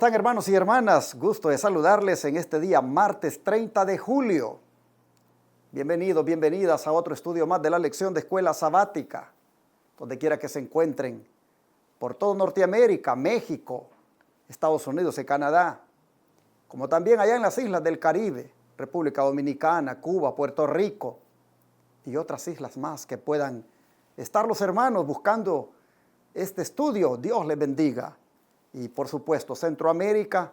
están, hermanos y hermanas? Gusto de saludarles en este día, martes 30 de julio. Bienvenidos, bienvenidas a otro estudio más de la lección de Escuela Sabática, donde quiera que se encuentren, por todo Norteamérica, México, Estados Unidos y Canadá, como también allá en las islas del Caribe, República Dominicana, Cuba, Puerto Rico y otras islas más que puedan estar los hermanos buscando este estudio. Dios les bendiga. Y por supuesto, Centroamérica,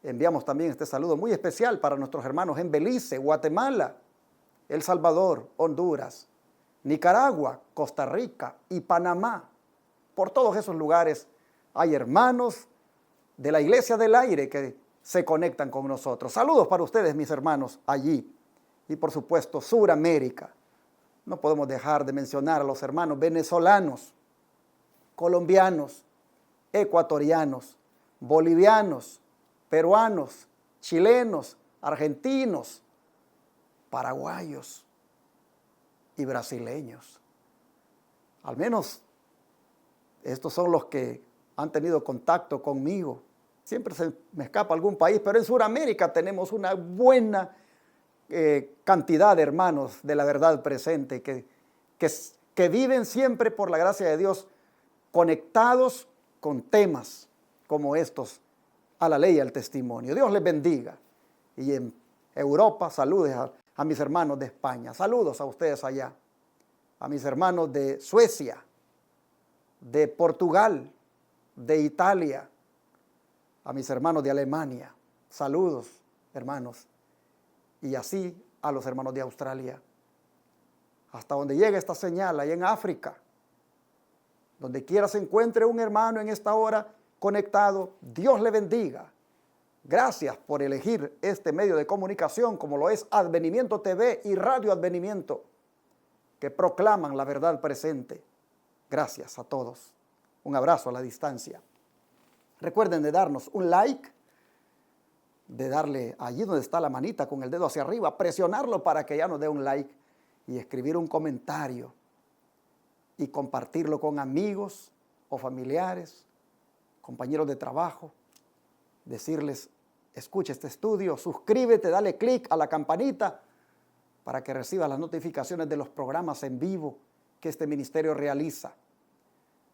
enviamos también este saludo muy especial para nuestros hermanos en Belice, Guatemala, El Salvador, Honduras, Nicaragua, Costa Rica y Panamá. Por todos esos lugares hay hermanos de la Iglesia del Aire que se conectan con nosotros. Saludos para ustedes, mis hermanos, allí. Y por supuesto, Suramérica. No podemos dejar de mencionar a los hermanos venezolanos, colombianos, ecuatorianos, bolivianos, peruanos, chilenos, argentinos, paraguayos y brasileños. Al menos estos son los que han tenido contacto conmigo. Siempre se me escapa algún país, pero en Sudamérica tenemos una buena cantidad de hermanos de la verdad presente que viven siempre por la gracia de Dios conectados con temas como estos, a la ley y al testimonio. Dios les bendiga. Y en Europa, saludes a mis hermanos de España. Saludos a ustedes allá. A mis hermanos de Suecia, de Portugal, de Italia, a mis hermanos de Alemania. Saludos, hermanos. Y así a los hermanos de Australia. Hasta donde llegue esta señal, ahí en África. Donde quiera se encuentre un hermano en esta hora conectado, Dios le bendiga. Gracias por elegir este medio de comunicación como lo es Advenimiento TV y Radio Advenimiento, que proclaman la verdad presente. Gracias a todos. Un abrazo a la distancia. Recuerden de darnos un like, de darle allí donde está la manita con el dedo hacia arriba, presionarlo para que ya nos dé un like y escribir un comentario y compartirlo con amigos o familiares, compañeros de trabajo, decirles, escucha este estudio, suscríbete, dale clic a la campanita para que recibas las notificaciones de los programas en vivo que este ministerio realiza.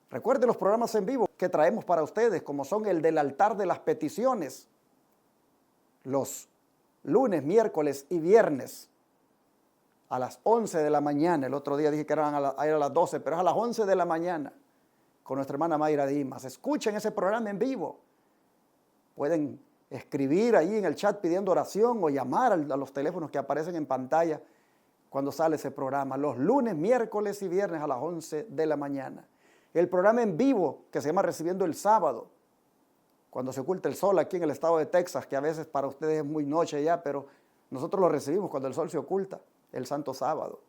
Recuerde los programas en vivo que traemos para ustedes, como son el del altar de las peticiones, los lunes, miércoles y viernes, a las 11 de la mañana. El otro día dije que eran a las 12, pero es a las 11 de la mañana con nuestra hermana Mayra Dimas. Escuchen ese programa en vivo. Pueden escribir ahí en el chat pidiendo oración o llamar a los teléfonos que aparecen en pantalla cuando sale ese programa. Los lunes, miércoles y viernes a las 11 de la mañana. El programa en vivo que se llama Recibiendo el Sábado, cuando se oculta el sol aquí en el estado de Texas, que a veces para ustedes es muy noche ya, pero nosotros lo recibimos cuando el sol se oculta, el Santo Sábado.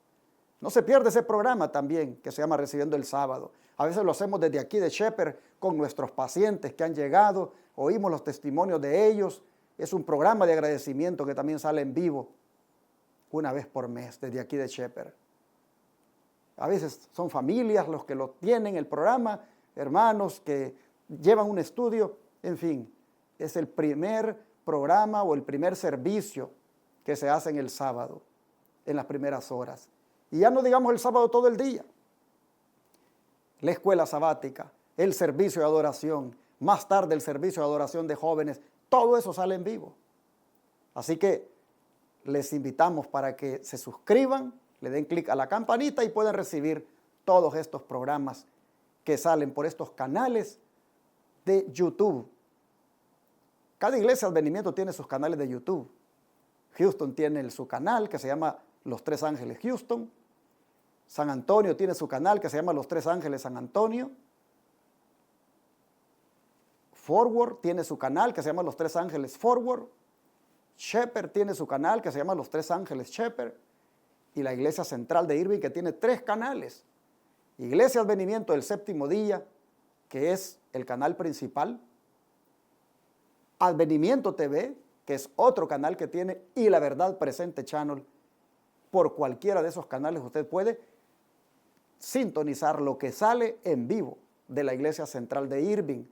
No se pierde ese programa también, que se llama Recibiendo el Sábado. A veces lo hacemos desde aquí de Shepherd con nuestros pacientes que han llegado, oímos los testimonios de ellos. Es un programa de agradecimiento que también sale en vivo una vez por mes desde aquí de Shepherd. A veces son familias los que lo tienen, el programa, hermanos que llevan un estudio, en fin, es el primer programa o el primer servicio que se hace en el sábado, en las primeras horas. Y ya no digamos el sábado todo el día. La escuela sabática, el servicio de adoración, más tarde el servicio de adoración de jóvenes, todo eso sale en vivo. Así que les invitamos para que se suscriban, le den clic a la campanita y puedan recibir todos estos programas que salen por estos canales de YouTube. Cada iglesia de Advenimiento tiene sus canales de YouTube. Houston tiene su canal que se llama Los Tres Ángeles Houston. San Antonio tiene su canal que se llama Los Tres Ángeles San Antonio. Forward tiene su canal que se llama Los Tres Ángeles Forward. Shepherd tiene su canal que se llama Los Tres Ángeles Shepherd. Y la Iglesia Central de Irving, que tiene 3 canales. Iglesia Advenimiento del Séptimo Día, que es el canal principal. Advenimiento TV, que es otro canal que tiene, y La Verdad Presente Channel. Por cualquiera de esos canales usted puede sintonizar lo que sale en vivo de la Iglesia Central de Irving,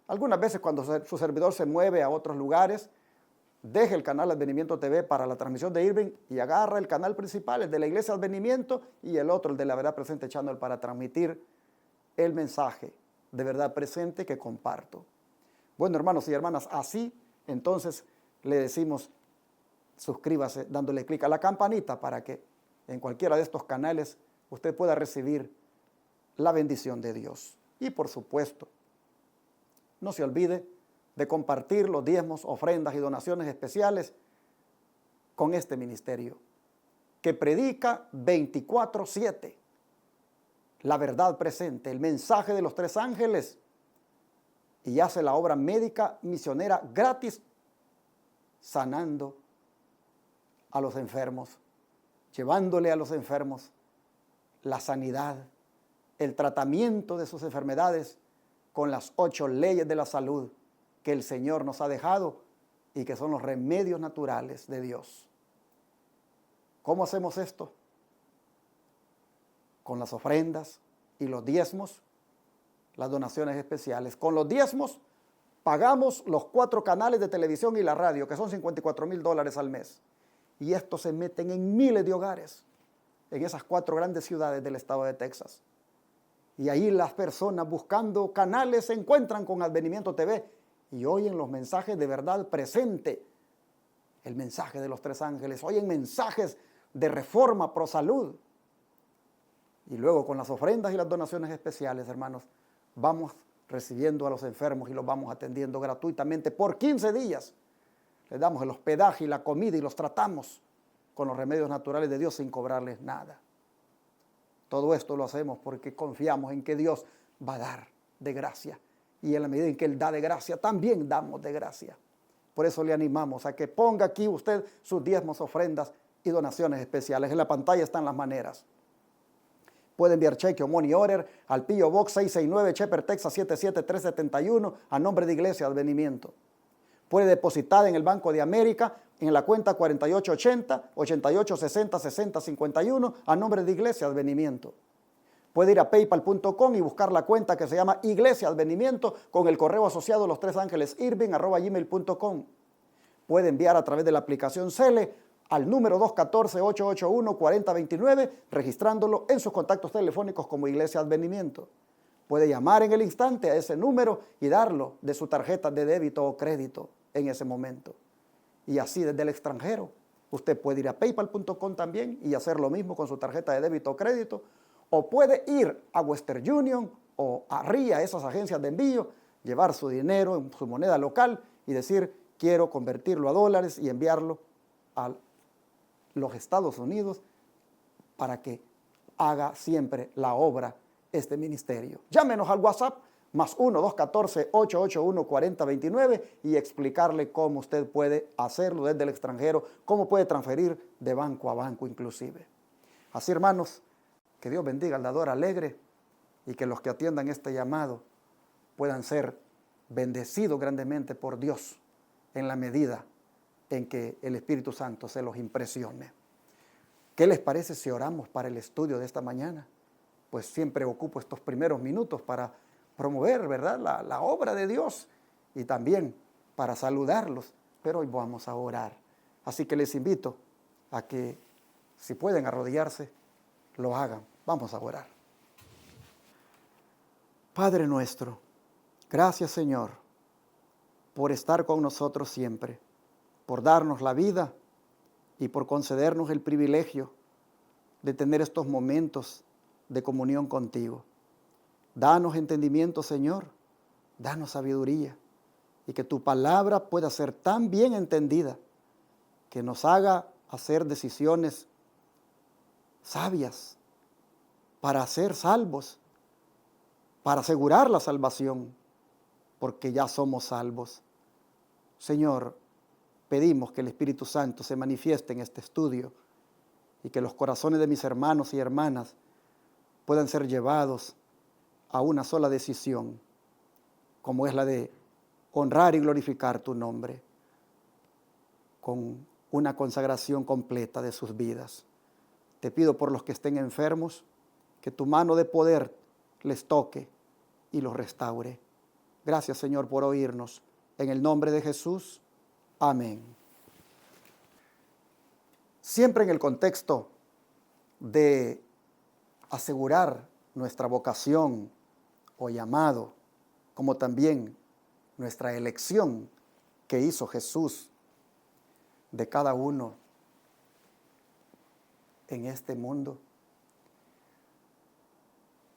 Algunas veces cuando su servidor se mueve a otros lugares, deje el canal Advenimiento TV para la transmisión de Irving y agarra el canal principal, el de la Iglesia Advenimiento, y el otro, el de la Verdad Presente Channel, para transmitir el mensaje de verdad presente que comparto. Bueno, hermanos y hermanas, así entonces le decimos, suscríbase dándole clic a la campanita para que en cualquiera de estos canales usted pueda recibir la bendición de Dios. Y por supuesto, no se olvide de compartir los diezmos, ofrendas y donaciones especiales con este ministerio, que predica 24/7 la verdad presente, el mensaje de los tres ángeles, y hace la obra médica misionera gratis, sanando a los enfermos, llevándole a los enfermos la sanidad, el tratamiento de sus enfermedades con las 8 leyes de la salud que el Señor nos ha dejado y que son los remedios naturales de Dios. ¿Cómo hacemos esto? Con las ofrendas y los diezmos, las donaciones especiales. Con los diezmos pagamos los 4 canales de televisión y la radio, que son $54,000 al mes. Y estos se meten en miles de hogares en esas 4 grandes ciudades del estado de Texas. Y ahí las personas buscando canales se encuentran con Advenimiento TV y oyen los mensajes de verdad presente, el mensaje de los tres ángeles, oyen mensajes de reforma pro salud. Y luego con las ofrendas y las donaciones especiales, hermanos, vamos recibiendo a los enfermos y los vamos atendiendo gratuitamente por 15 días. Les damos el hospedaje y la comida y los tratamos con los remedios naturales de Dios sin cobrarles nada. Todo esto lo hacemos porque confiamos en que Dios va a dar de gracia. Y en la medida en que Él da de gracia, también damos de gracia. Por eso le animamos a que ponga aquí usted sus diezmos, ofrendas y donaciones especiales. En la pantalla están las maneras. Puede enviar cheque o money order al P.O. Box 669, Shepherd, Texas 77371, a nombre de Iglesia Advenimiento. Puede depositar en el Banco de América en la cuenta 4880-8860-6051 a nombre de Iglesia Advenimiento. Puede ir a paypal.com y buscar la cuenta que se llama Iglesia Advenimiento con el correo asociado los tres ángeles irving@gmail.com. Puede enviar a través de la aplicación Cele al número 214-881-4029, registrándolo en sus contactos telefónicos como Iglesia Advenimiento. Puede llamar en el instante a ese número y darlo de su tarjeta de débito o crédito en ese momento. Y así desde el extranjero, usted puede ir a paypal.com también y hacer lo mismo con su tarjeta de débito o crédito, o puede ir a Western Union o a RIA, esas agencias de envío, llevar su dinero en su moneda local y decir, quiero convertirlo a dólares y enviarlo a los Estados Unidos para que haga siempre la obra este ministerio. Llámenos al WhatsApp más 1-214-881-4029 y explicarle cómo usted puede hacerlo desde el extranjero, cómo puede transferir de banco a banco inclusive. Así, hermanos, que Dios bendiga al dador alegre y que los que atiendan este llamado puedan ser bendecidos grandemente por Dios en la medida en que el Espíritu Santo se los impresione. ¿Qué les parece si oramos para el estudio de esta mañana? Pues siempre ocupo estos primeros minutos para promover, ¿verdad?, la obra de Dios y también para saludarlos, pero hoy vamos a orar. Así que les invito a que, si pueden arrodillarse, lo hagan. Vamos a orar. Padre nuestro, gracias, Señor, por estar con nosotros siempre, por darnos la vida y por concedernos el privilegio de tener estos momentos de comunión contigo. Danos entendimiento, Señor, danos sabiduría y que tu palabra pueda ser tan bien entendida que nos haga hacer decisiones sabias para ser salvos, para asegurar la salvación, porque ya somos salvos. Señor, pedimos que el Espíritu Santo se manifieste en este estudio y que los corazones de mis hermanos y hermanas puedan ser llevados a una sola decisión, como es la de honrar y glorificar tu nombre, con una consagración completa de sus vidas. Te pido por los que estén enfermos, que tu mano de poder les toque y los restaure. Gracias, Señor, por oírnos. En el nombre de Jesús. Amén. Siempre en el contexto de asegurar nuestra vocación o llamado, como también nuestra elección que hizo Jesús de cada uno en este mundo.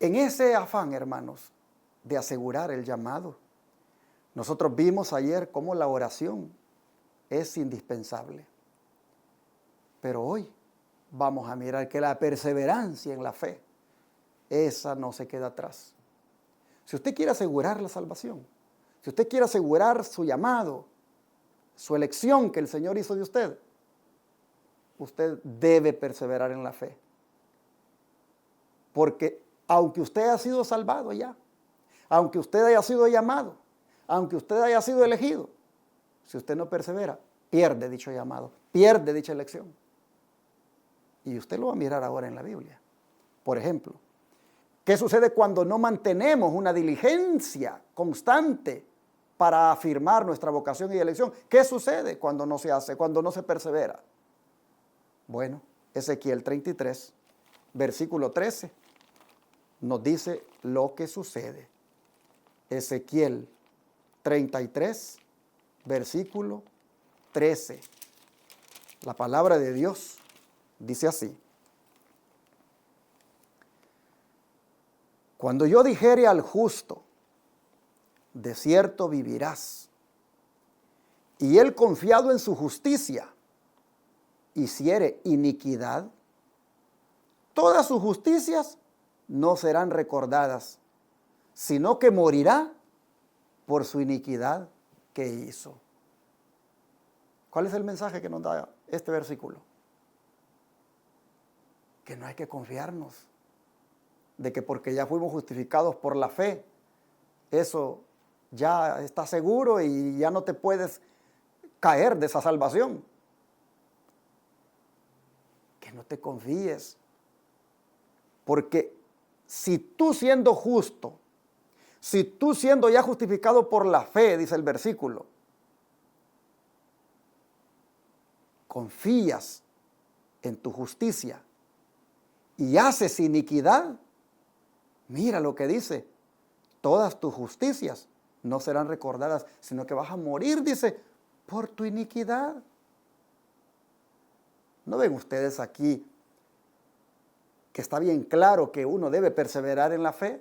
En ese afán, hermanos, de asegurar el llamado, nosotros vimos ayer cómo la oración es indispensable. Pero hoy vamos a mirar que la perseverancia en la fe, esa no se queda atrás. Si usted quiere asegurar la salvación, si usted quiere asegurar su llamado, su elección que el Señor hizo de usted, usted debe perseverar en la fe. Porque aunque usted haya sido salvado ya, aunque usted haya sido llamado, aunque usted haya sido elegido, si usted no persevera, pierde dicho llamado, pierde dicha elección. Y usted lo va a mirar ahora en la Biblia. Por ejemplo, ¿qué sucede cuando no mantenemos una diligencia constante para afirmar nuestra vocación y elección? ¿Qué sucede cuando no se hace, cuando no se persevera? Bueno, Ezequiel 33, versículo 13, nos dice lo que sucede. Ezequiel 33, versículo 13. La palabra de Dios dice así: cuando yo dijere al justo, de cierto vivirás, y él confiado en su justicia, hiciere iniquidad, todas sus justicias no serán recordadas, sino que morirá por su iniquidad que hizo. ¿Cuál es el mensaje que nos da este versículo? Que no hay que confiarnos de que porque ya fuimos justificados por la fe, eso ya está seguro y ya no te puedes caer de esa salvación. Que no te confíes, porque si tú siendo justo, si tú siendo ya justificado por la fe, dice el versículo, confías en tu justicia y haces iniquidad, mira lo que dice: todas tus justicias no serán recordadas, sino que vas a morir, dice, por tu iniquidad. ¿No ven ustedes aquí que está bien claro que uno debe perseverar en la fe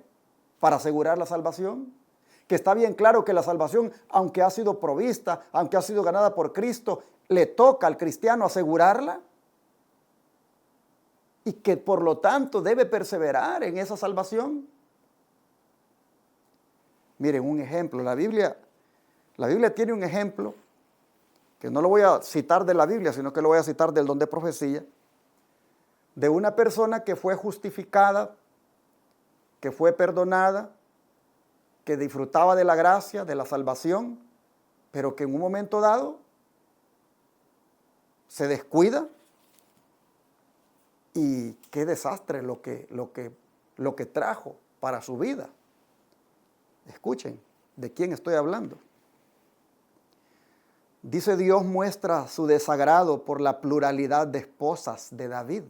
para asegurar la salvación? Que está bien claro que la salvación, aunque ha sido provista, aunque ha sido ganada por Cristo, le toca al cristiano asegurarla. Y que por lo tanto debe perseverar en esa salvación. Miren un ejemplo, la Biblia tiene un ejemplo, que no lo voy a citar de la Biblia, sino que lo voy a citar del don de profecía, de una persona que fue justificada, que fue perdonada, que disfrutaba de la gracia, de la salvación, pero que en un momento dado se descuida. Y qué desastre lo que trajo para su vida. Escuchen, ¿de quién estoy hablando? Dice: Dios muestra su desagrado por la pluralidad de esposas de David,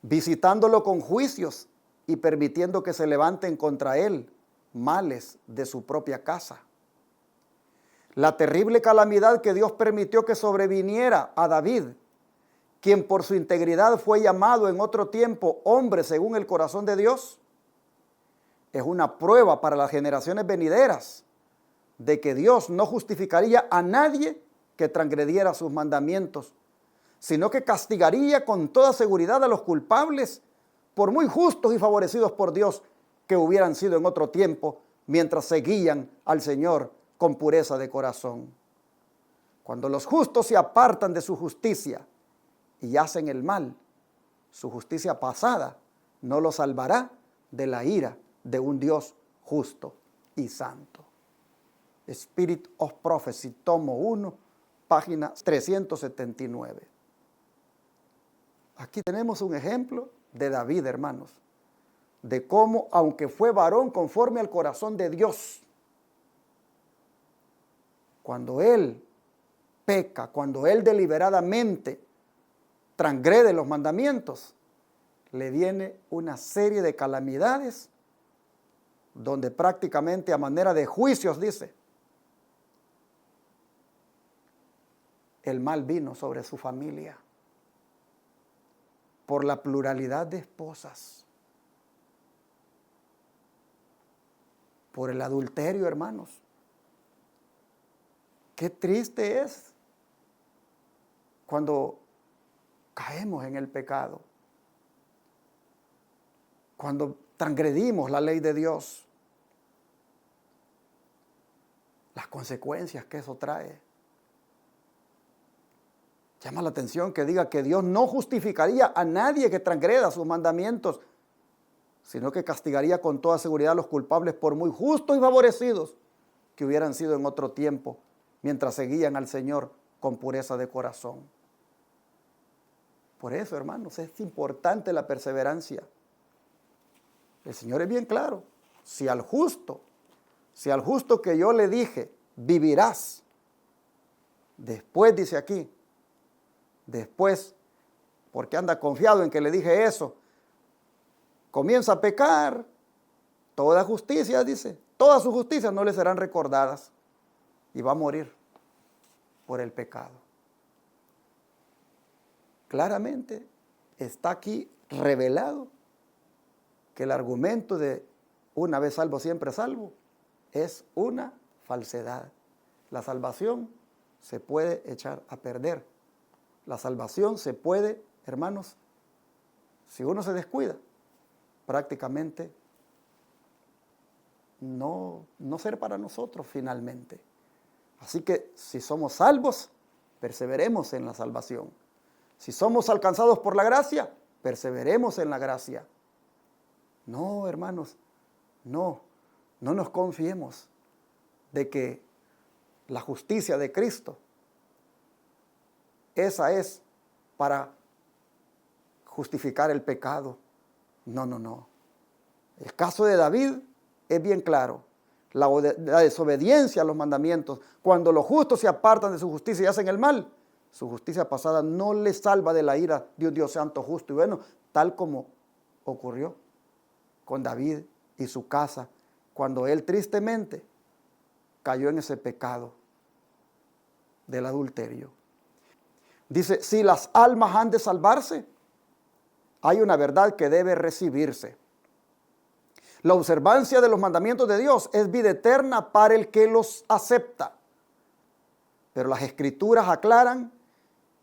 visitándolo con juicios y permitiendo que se levanten contra él males de su propia casa. La terrible calamidad que Dios permitió que sobreviniera a David, quien por su integridad fue llamado en otro tiempo hombre según el corazón de Dios, es una prueba para las generaciones venideras de que Dios no justificaría a nadie que transgrediera sus mandamientos, sino que castigaría con toda seguridad a los culpables, por muy justos y favorecidos por Dios que hubieran sido en otro tiempo, mientras seguían al Señor con pureza de corazón. Cuando los justos se apartan de su justicia y hacen el mal, su justicia pasada no los salvará de la ira de un Dios justo y santo. Spirit of Prophecy, tomo 1, página 379. Aquí tenemos un ejemplo de David, hermanos. de cómo, aunque fue varón conforme al corazón de Dios, cuando él peca, cuando él deliberadamente transgrede los mandamientos, le viene una serie de calamidades donde prácticamente a manera de juicios, dice, el mal vino sobre su familia por la pluralidad de esposas, por el adulterio, hermanos. Qué triste es cuando caemos en el pecado, cuando transgredimos la ley de Dios, las consecuencias que eso trae. Llama la atención que diga que Dios no justificaría a nadie que transgreda sus mandamientos, sino que castigaría con toda seguridad a los culpables, por muy justos y favorecidos que hubieran sido en otro tiempo, mientras seguían al Señor con pureza de corazón. Por eso, hermanos, es importante la perseverancia. El Señor es bien claro. Si al justo que yo le dije, vivirás, después dice aquí, después, porque anda confiado en que le dije eso, comienza a pecar, toda justicia, dice, todas sus justicias no le serán recordadas y va a morir por el pecado. Claramente está aquí revelado que el argumento de una vez salvo, siempre salvo, es una falsedad. La salvación se puede echar a perder. La salvación se puede, hermanos, si uno se descuida, prácticamente no ser para nosotros finalmente. Así que si somos salvos, perseveremos en la salvación. Si somos alcanzados por la gracia, perseveremos en la gracia. No, hermanos, no nos confiemos de que la justicia de Cristo, esa es para justificar el pecado. No. El caso de David es bien claro. La desobediencia a los mandamientos, cuando los justos se apartan de su justicia y hacen el mal, su justicia pasada no les salva de la ira de un Dios santo, justo y bueno, tal como ocurrió con David y su casa, cuando él tristemente cayó en ese pecado del adulterio. Dice, si las almas han de salvarse, hay una verdad que debe recibirse. La observancia de los mandamientos de Dios es vida eterna para el que los acepta. Pero las Escrituras aclaran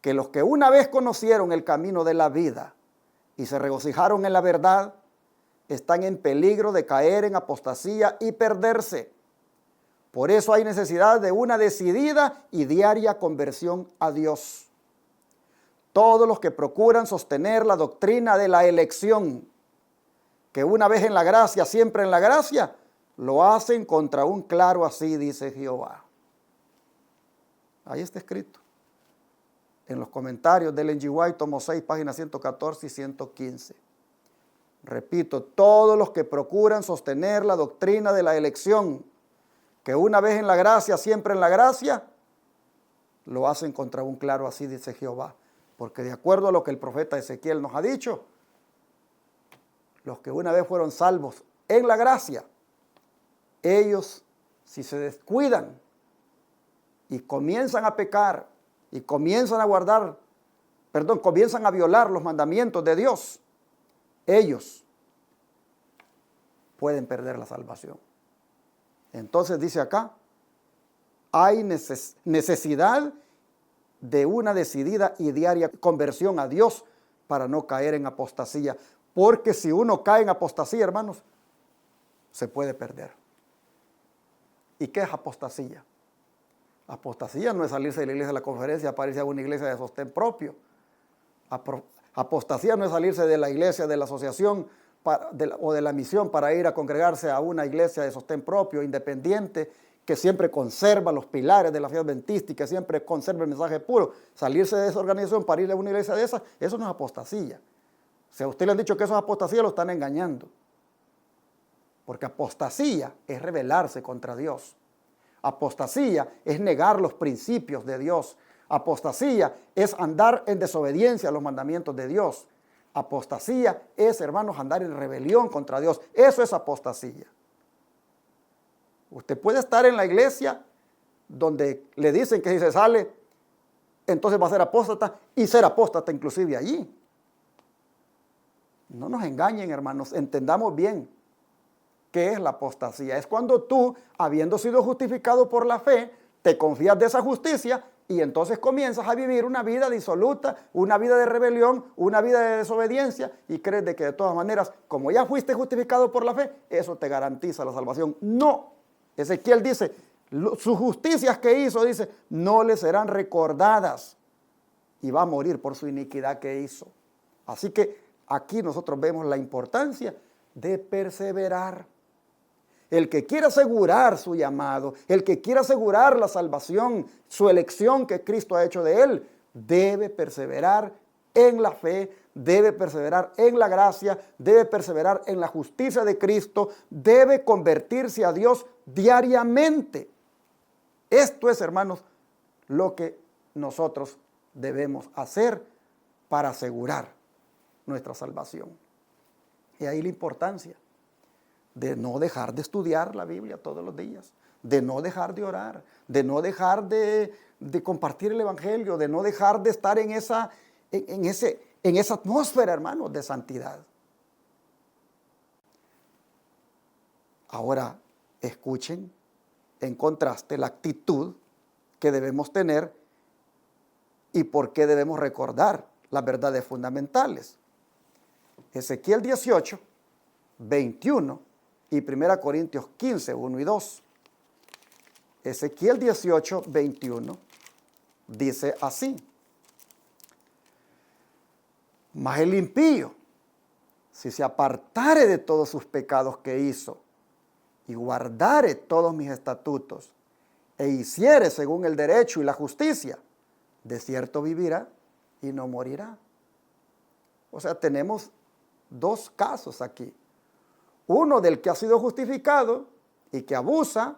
que los que una vez conocieron el camino de la vida y se regocijaron en la verdad, están en peligro de caer en apostasía y perderse. Por eso hay necesidad de una decidida y diaria conversión a Dios. Todos los que procuran sostener la doctrina de la elección, que una vez en la gracia, siempre en la gracia, lo hacen contra un claro así, dice Jehová. Ahí está escrito. En los comentarios del Ellen G. White, tomo 6, páginas 114 y 115. Repito, todos los que procuran sostener la doctrina de la elección, que una vez en la gracia, siempre en la gracia, lo hacen contra un claro así, dice Jehová. Porque de acuerdo a lo que el profeta Ezequiel nos ha dicho, los que una vez fueron salvos en la gracia, ellos, si se descuidan y comienzan a pecar y comienzan a violar los mandamientos de Dios, ellos pueden perder la salvación. Entonces dice acá, hay necesidad de una decidida y diaria conversión a Dios para no caer en apostasía. Porque si uno cae en apostasía, hermanos, se puede perder. ¿Y qué es apostasía? Apostasía no es salirse de la iglesia de la conferencia para irse a una iglesia de sostén propio. Apostasía no es salirse de la iglesia, de la asociación o de la misión para ir a congregarse a una iglesia de sostén propio, independiente, que siempre conserva los pilares de la fe adventista y que siempre conserva el mensaje puro. Salirse de esa organización para ir a una iglesia de esas, eso no es apostasía. Si a usted le han dicho que eso es apostasía, lo están engañando. Porque apostasía es rebelarse contra Dios. Apostasía es negar los principios de Dios. Apostasía es andar en desobediencia a los mandamientos de Dios. Apostasía es, hermanos, andar en rebelión contra Dios. Eso es apostasía. Usted puede estar en la iglesia donde le dicen que si se sale, entonces va a ser apóstata, y ser apóstata inclusive allí. No nos engañen, hermanos, entendamos bien qué es la apostasía. Es cuando tú, habiendo sido justificado por la fe, te confías de esa justicia y entonces comienzas a vivir una vida disoluta, una vida de rebelión, una vida de desobediencia, y crees de que de todas maneras, como ya fuiste justificado por la fe, eso te garantiza la salvación. No. Ezequiel dice, sus justicias que hizo, dice, no le serán recordadas, y va a morir por su iniquidad que hizo. Así que aquí nosotros vemos la importancia de perseverar. El que quiera asegurar su llamado, el que quiera asegurar la salvación, su elección que Cristo ha hecho de él, debe perseverar en la fe, debe perseverar en la gracia, debe perseverar en la justicia de Cristo, debe convertirse a Dios diariamente. Esto es, hermanos, lo que nosotros debemos hacer para asegurar nuestra salvación. Y ahí la importancia de no dejar de estudiar la Biblia todos los días, de no dejar de orar, de no dejar de compartir el Evangelio, de no dejar de estar en esa atmósfera, hermanos, de santidad. Ahora, escuchen en contraste la actitud que debemos tener y por qué debemos recordar las verdades fundamentales. Ezequiel 18, 21 y 1 Corintios 15, 1 y 2. Ezequiel 18, 21 dice así: mas el impío, si se apartare de todos sus pecados que hizo, y guardare todos mis estatutos, e hiciere según el derecho y la justicia, de cierto vivirá y no morirá. O sea, tenemos dos casos aquí. Uno del que ha sido justificado y que abusa,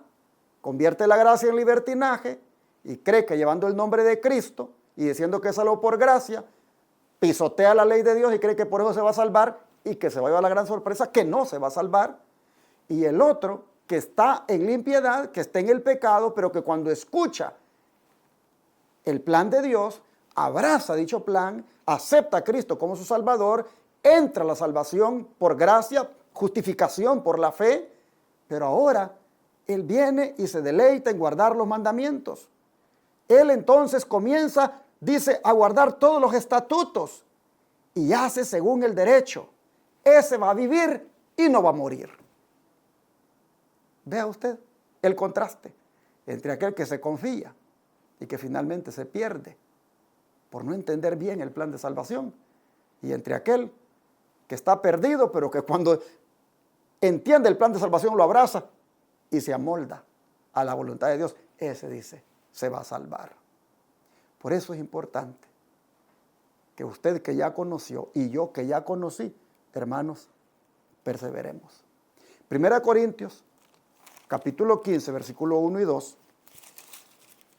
convierte la gracia en libertinaje y cree que llevando el nombre de Cristo y diciendo que es salvo por gracia, pisotea la ley de Dios y cree que por eso se va a salvar y que se va a llevar la gran sorpresa que no se va a salvar. Y el otro que está en la impiedad, que está en el pecado, pero que cuando escucha el plan de Dios, abraza dicho plan, acepta a Cristo como su Salvador, entra a la salvación por gracia, justificación por la fe, pero ahora él viene y se deleita en guardar los mandamientos. Él entonces comienza, dice, a guardar todos los estatutos y hace según el derecho. Ese va a vivir y no va a morir. Vea usted el contraste entre aquel que se confía y que finalmente se pierde por no entender bien el plan de salvación, y entre aquel que está perdido, pero que cuando entiende el plan de salvación lo abraza y se amolda a la voluntad de Dios. Ese dice, se va a salvar. Por eso es importante que usted que ya conoció y yo que ya conocí, hermanos, perseveremos. 1 Corintios, capítulo 15, versículo 1 y 2,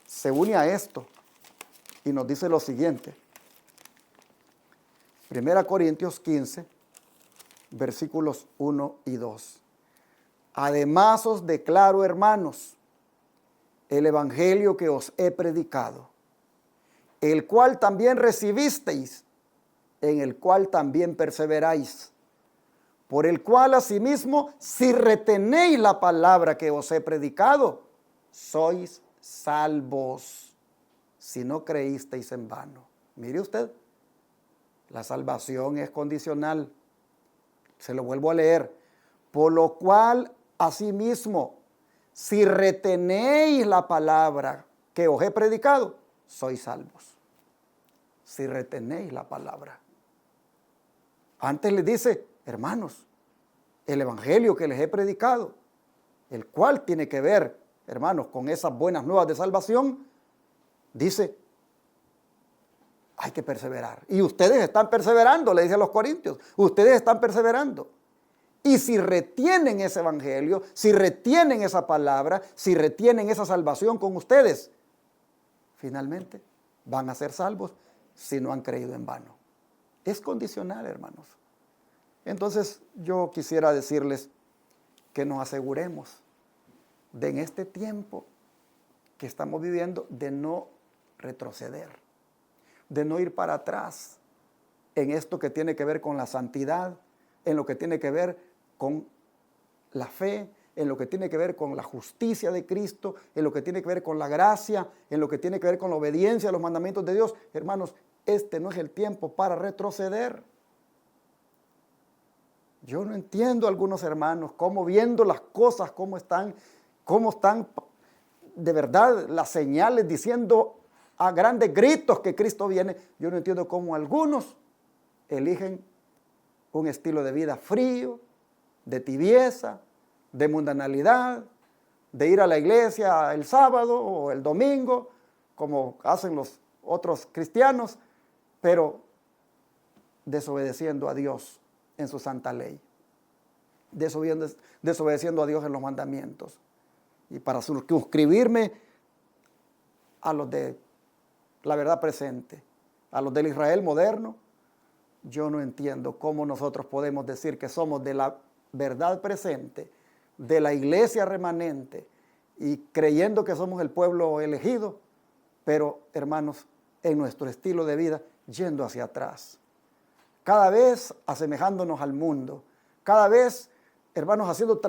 se une a esto y nos dice lo siguiente. 1 Corintios 15, versículos 1 y 2. Además os declaro, hermanos, el evangelio que os he predicado, el cual también recibisteis, en el cual también perseveráis, por el cual asimismo, si retenéis la palabra que os he predicado, sois salvos, si no creísteis en vano. Mire usted, la salvación es condicional. Se lo vuelvo a leer. Por lo cual, asimismo, si retenéis la palabra que os he predicado, sois salvos. Si retenéis la palabra. Antes les dice, hermanos, el evangelio que les he predicado, el cual tiene que ver, hermanos, con esas buenas nuevas de salvación, dice, hay que perseverar. Y ustedes están perseverando, le dice a los corintios, ustedes están perseverando. Y si retienen ese evangelio, si retienen esa palabra, si retienen esa salvación con ustedes, finalmente van a ser salvos si no han creído en vano. Es condicional, hermanos. Entonces yo quisiera decirles que nos aseguremos de en este tiempo que estamos viviendo de no retroceder, de no ir para atrás en esto que tiene que ver con la santidad, en lo que tiene que ver con la fe, en lo que tiene que ver con la justicia de Cristo, en lo que tiene que ver con la gracia, en lo que tiene que ver con la obediencia a los mandamientos de Dios. Hermanos, este no es el tiempo para retroceder. Yo no entiendo a algunos hermanos cómo viendo las cosas, cómo están de verdad las señales diciendo a grandes gritos que Cristo viene. Yo no entiendo cómo algunos eligen un estilo de vida frío, de tibieza, de mundanalidad, de ir a la iglesia el sábado o el domingo, como hacen los otros cristianos, pero desobedeciendo a Dios en su santa ley, desobedeciendo a Dios en los mandamientos. Y para suscribirme a los de la verdad presente, a los del Israel moderno, yo no entiendo cómo nosotros podemos decir que somos de la verdad presente, de la iglesia remanente, y creyendo que somos el pueblo elegido, pero hermanos, en nuestro estilo de vida yendo hacia atrás, cada vez asemejándonos al mundo, cada vez, hermanos, haciendo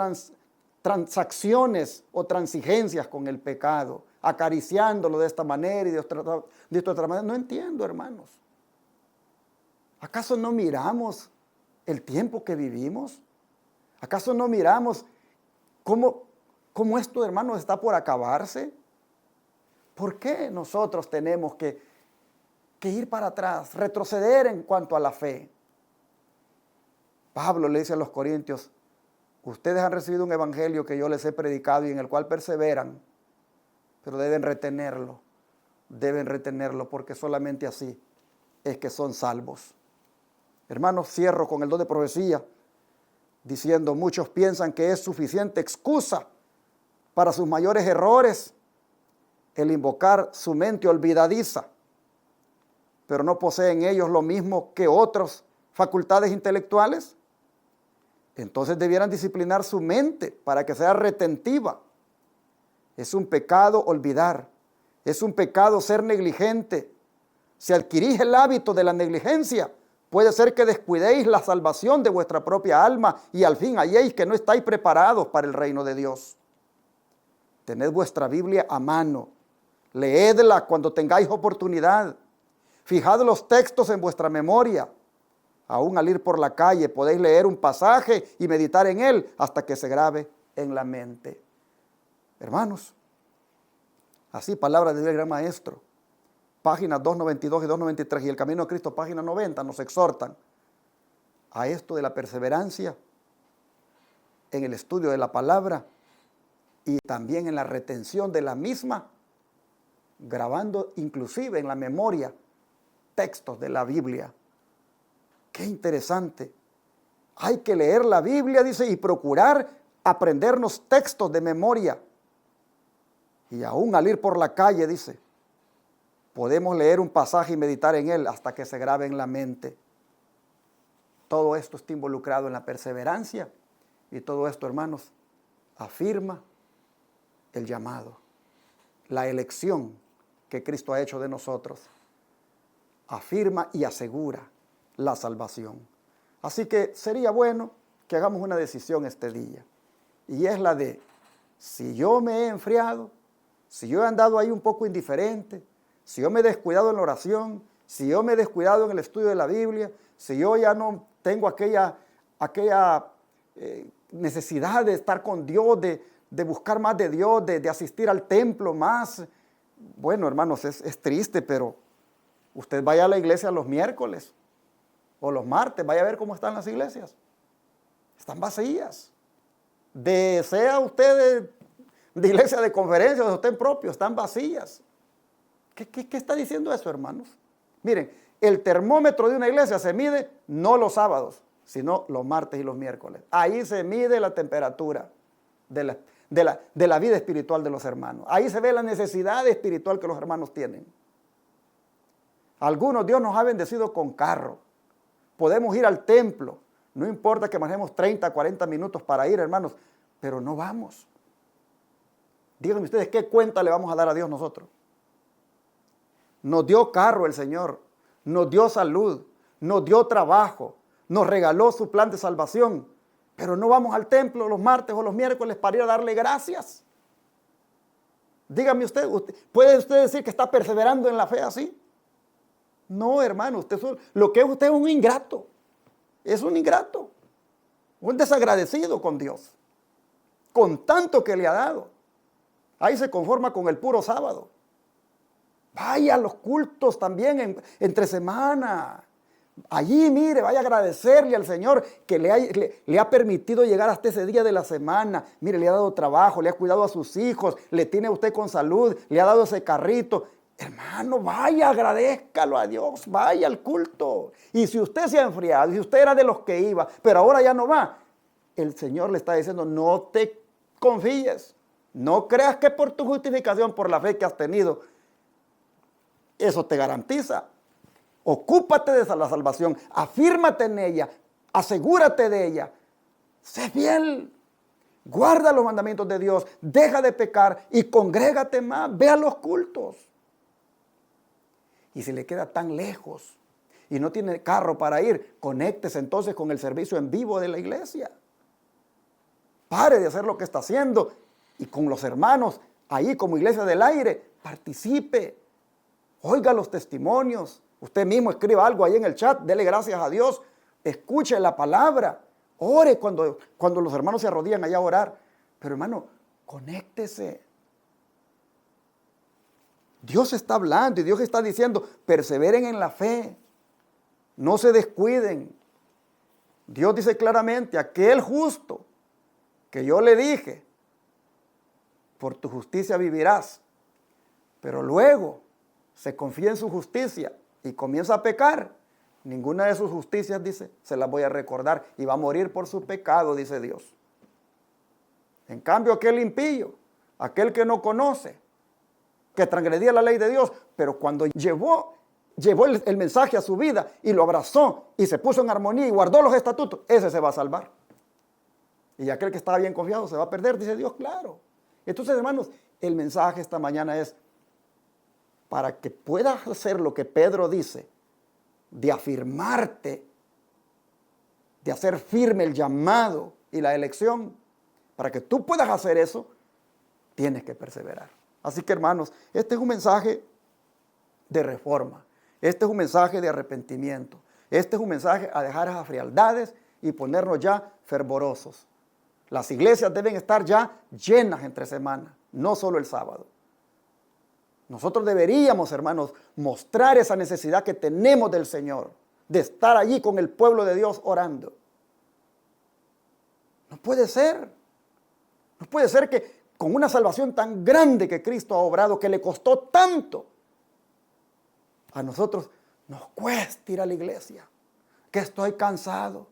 transacciones o transigencias con el pecado, acariciándolo de esta manera y de esta otra manera. No entiendo, hermanos. ¿Acaso no miramos el tiempo que vivimos? ¿Acaso no miramos cómo esto, hermanos, está por acabarse? ¿Por qué nosotros tenemos que ir para atrás, retroceder en cuanto a la fe? Pablo le dice a los corintios: ustedes han recibido un evangelio que yo les he predicado y en el cual perseveran, pero deben retenerlo porque solamente así es que son salvos. Hermanos, cierro con el don de profecía diciendo: muchos piensan que es suficiente excusa para sus mayores errores el invocar su mente olvidadiza, pero no poseen ellos lo mismo que otros facultades intelectuales. Entonces debieran disciplinar su mente para que sea retentiva. Es un pecado olvidar, es un pecado ser negligente. Si adquirís el hábito de la negligencia, puede ser que descuidéis la salvación de vuestra propia alma y al fin halléis que no estáis preparados para el reino de Dios. Tened vuestra Biblia a mano, leedla cuando tengáis oportunidad, fijad los textos en vuestra memoria. Aún al ir por la calle podéis leer un pasaje y meditar en él hasta que se grabe en la mente. Hermanos, así palabras del gran maestro, páginas 292 y 293 y El Camino a Cristo, página 90, nos exhortan a esto de la perseverancia en el estudio de la palabra y también en la retención de la misma, grabando inclusive en la memoria textos de la Biblia. Qué interesante. Hay que leer la Biblia, dice, y procurar aprendernos textos de memoria. Y aún al ir por la calle, dice, podemos leer un pasaje y meditar en él hasta que se grabe en la mente. Todo esto está involucrado en la perseverancia y todo esto, hermanos, afirma el llamado, la elección que Cristo ha hecho de nosotros. Afirma y asegura la salvación. Así que sería bueno que hagamos una decisión este día. Y es la de, si yo me he enfriado, si yo he andado ahí un poco indiferente, si yo me he descuidado en la oración, si yo me he descuidado en el estudio de la Biblia, si yo ya no tengo aquella necesidad de estar con Dios, de buscar más de Dios, de asistir al templo más. Bueno, hermanos, es triste, pero usted vaya a la iglesia los miércoles o los martes, vaya a ver cómo están las iglesias. Están vacías. Sea usted de iglesia de conferencia o de usted propio, están vacías. ¿Qué está diciendo eso, hermanos? Miren, el termómetro de una iglesia se mide no los sábados, sino los martes y los miércoles. Ahí se mide la temperatura de la vida espiritual de los hermanos. Ahí se ve la necesidad espiritual que los hermanos tienen. Algunos Dios nos ha bendecido con carro. Podemos ir al templo. No importa que manejemos 30, 40 minutos para ir, hermanos, pero no vamos. Díganme ustedes, ¿qué cuenta le vamos a dar a Dios nosotros? Nos dio carro el Señor, nos dio salud, nos dio trabajo, nos regaló su plan de salvación, pero no vamos al templo los martes o los miércoles para ir a darle gracias. Dígame usted, ¿puede usted decir que está perseverando en la fe así? No, hermano, lo que es usted es un ingrato. Es un ingrato, un desagradecido con Dios, con tanto que le ha dado. Ahí se conforma con el puro sábado. Vaya a los cultos también entre semana. Allí, mire, vaya a agradecerle al Señor que le ha permitido llegar hasta ese día de la semana. Mire, le ha dado trabajo, le ha cuidado a sus hijos, le tiene a usted con salud, le ha dado ese carrito. Hermano, vaya, agradézcalo a Dios, vaya al culto. Y si usted se ha enfriado, si usted era de los que iba, pero ahora ya no va, el Señor le está diciendo, no te confíes. No creas que por tu justificación, por la fe que has tenido, eso te garantiza. Ocúpate de la salvación, afírmate en ella, asegúrate de ella. Sé fiel, guarda los mandamientos de Dios, deja de pecar y congrégate más, ve a los cultos. Y si le queda tan lejos y no tiene carro para ir, conéctese entonces con el servicio en vivo de la iglesia. Pare de hacer lo que está haciendo y con los hermanos ahí como Iglesia del Aire, participe, oiga los testimonios. Usted mismo escriba algo ahí en el chat, dele gracias a Dios, escuche la palabra, ore cuando los hermanos se arrodillan allá a orar. Pero hermano, conéctese. Dios está hablando y Dios está diciendo, perseveren en la fe, no se descuiden. Dios dice claramente, aquel justo que yo le dije, por tu justicia vivirás, pero luego se confía en su justicia y comienza a pecar, ninguna de sus justicias, dice, se las voy a recordar y va a morir por su pecado, dice Dios. En cambio, aquel impío, aquel que no conoce, que transgredía la ley de Dios, pero cuando llevó el mensaje a su vida y lo abrazó y se puso en armonía y guardó los estatutos, ese se va a salvar. Y aquel que estaba bien confiado se va a perder, dice Dios, claro. Entonces, hermanos, el mensaje esta mañana es para que puedas hacer lo que Pedro dice, de afirmarte, de hacer firme el llamado y la elección. Para que tú puedas hacer eso, tienes que perseverar. Así que, hermanos, este es un mensaje de reforma. Este es un mensaje de arrepentimiento. Este es un mensaje a dejar esas frialdades y ponernos ya fervorosos. Las iglesias deben estar ya llenas entre semana, no solo el sábado. Nosotros deberíamos, hermanos, mostrar esa necesidad que tenemos del Señor, de estar allí con el pueblo de Dios orando. No puede ser. No puede ser que con una salvación tan grande que Cristo ha obrado, que le costó tanto, a nosotros nos cuesta ir a la iglesia, que estoy cansado.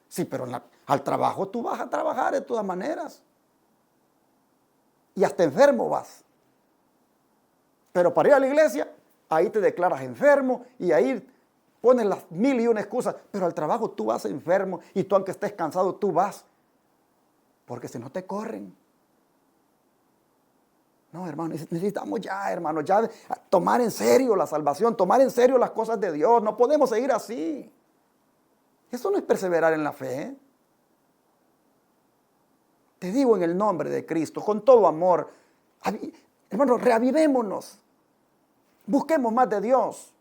Sí, pero al trabajo tú vas a trabajar de todas maneras. Y hasta enfermo vas. Pero para ir a la iglesia, ahí te declaras enfermo y ahí pones las 1001 excusas. Pero al trabajo tú vas enfermo y tú aunque estés cansado, tú vas. Porque si no te corren. No, hermano, necesitamos ya, hermano, ya tomar en serio la salvación, tomar en serio las cosas de Dios. No podemos seguir así. Eso no es perseverar en la fe. Te digo en el nombre de Cristo, con todo amor, hermano, reavivémonos. Busquemos más de Dios.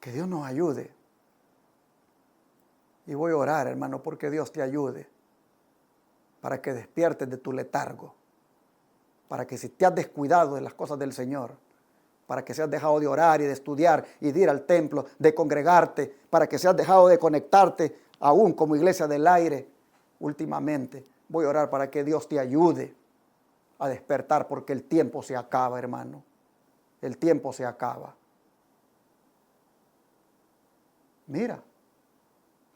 Que Dios nos ayude. Y voy a orar, hermano, porque Dios te ayude. Para que despiertes de tu letargo. Para que si te has descuidado de las cosas del Señor, para que seas dejado de orar y de estudiar y de ir al templo, de congregarte, para que seas dejado de conectarte aún como Iglesia del Aire. Últimamente voy a orar para que Dios te ayude a despertar, porque el tiempo se acaba, hermano. El tiempo se acaba. Mira,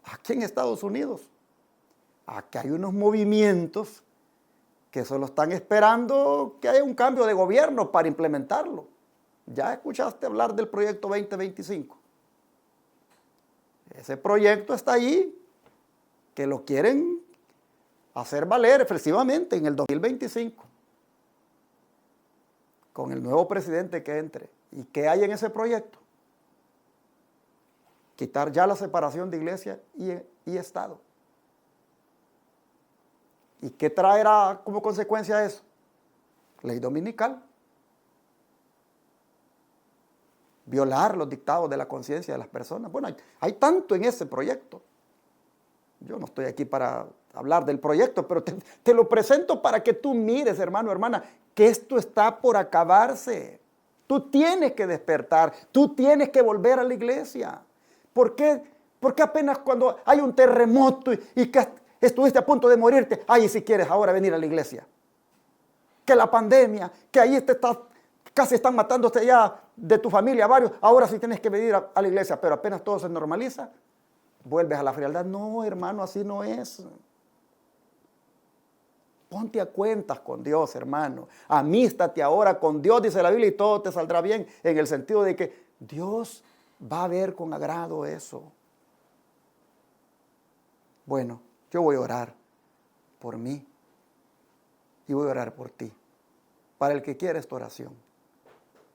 aquí en Estados Unidos, aquí hay unos movimientos que solo están esperando que haya un cambio de gobierno para implementarlo. ¿Ya escuchaste hablar del proyecto 2025? Ese proyecto está ahí, que lo quieren hacer valer efectivamente en el 2025, con el nuevo presidente que entre. ¿Y qué hay en ese proyecto? Quitar ya la separación de iglesia y Estado. ¿Y qué traerá como consecuencia eso? Ley dominical. Violar los dictados de la conciencia de las personas. Bueno, hay tanto en ese proyecto. Yo no estoy aquí para hablar del proyecto, pero te lo presento para que tú mires, hermano, hermana, que esto está por acabarse. Tú tienes que despertar, tú tienes que volver a la iglesia. ¿Por qué? Porque apenas cuando hay un terremoto y que estuviste a punto de morirte, ay, si quieres ahora venir a la iglesia. Que la pandemia, que ahí casi están matándote ya de tu familia varios, ahora sí tienes que venir a la iglesia, pero apenas todo se normaliza, vuelves a la frialdad. No, hermano, así no es. Ponte a cuentas con Dios, hermano. Amístate ahora con Dios, dice la Biblia, y todo te saldrá bien, en el sentido de que Dios va a ver con agrado eso. Bueno, yo voy a orar por mí y voy a orar por ti, para el que quiera esta oración,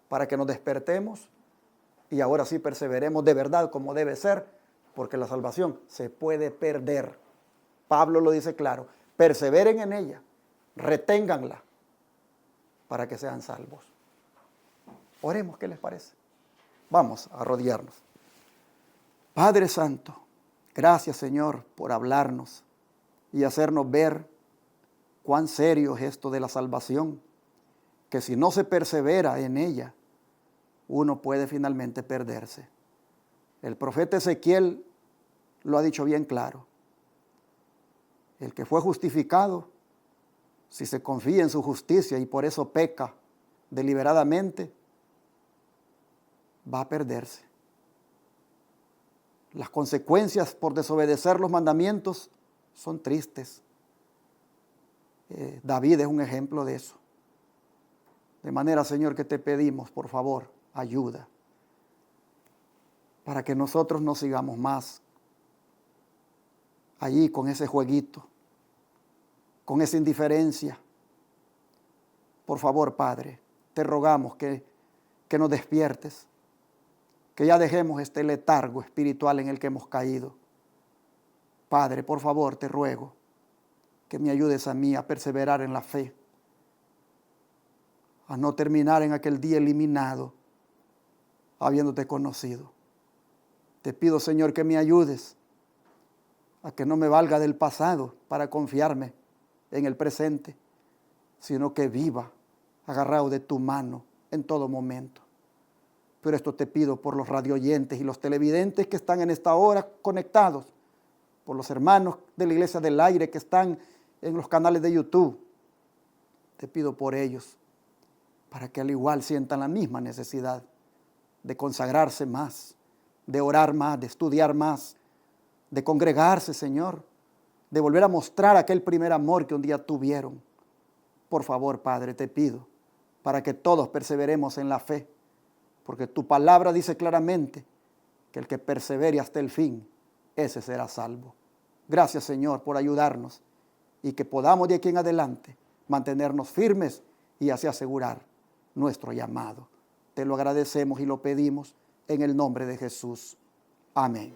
para que nos despertemos y ahora sí perseveremos de verdad como debe ser, porque la salvación se puede perder. Pablo lo dice claro, perseveren en ella, reténganla para que sean salvos. Oremos, ¿qué les parece? Vamos a arrodillarnos. Padre Santo, gracias Señor por hablarnos y hacernos ver cuán serio es esto de la salvación, que si no se persevera en ella, uno puede finalmente perderse. El profeta Ezequiel lo ha dicho bien claro. El que fue justificado, si se confía en su justicia y por eso peca deliberadamente, va a perderse. Las consecuencias por desobedecer los mandamientos son tristes. David es un ejemplo de eso. De manera, Señor, que te pedimos, por favor, ayuda, para que nosotros no sigamos más allí con ese jueguito, con esa indiferencia. Por favor, Padre, te rogamos que nos despiertes, que ya dejemos este letargo espiritual en el que hemos caído. Padre, por favor, te ruego que me ayudes a mí a perseverar en la fe, a no terminar en aquel día eliminado, habiéndote conocido. Te pido, Señor, que me ayudes a que no me valga del pasado para confiarme en el presente, sino que viva agarrado de tu mano en todo momento. Pero esto te pido por los radioyentes y los televidentes que están en esta hora conectados, por los hermanos de la Iglesia del Aire que están en los canales de YouTube. Te pido por ellos, para que al igual sientan la misma necesidad de consagrarse más, de orar más, de estudiar más, de congregarse, Señor, de volver a mostrar aquel primer amor que un día tuvieron. Por favor, Padre, te pido, para que todos perseveremos en la fe, porque tu palabra dice claramente que el que persevere hasta el fin, ese será salvo. Gracias, Señor, por ayudarnos y que podamos de aquí en adelante mantenernos firmes y así asegurar nuestro llamado. Te lo agradecemos y lo pedimos en el nombre de Jesús. Amén.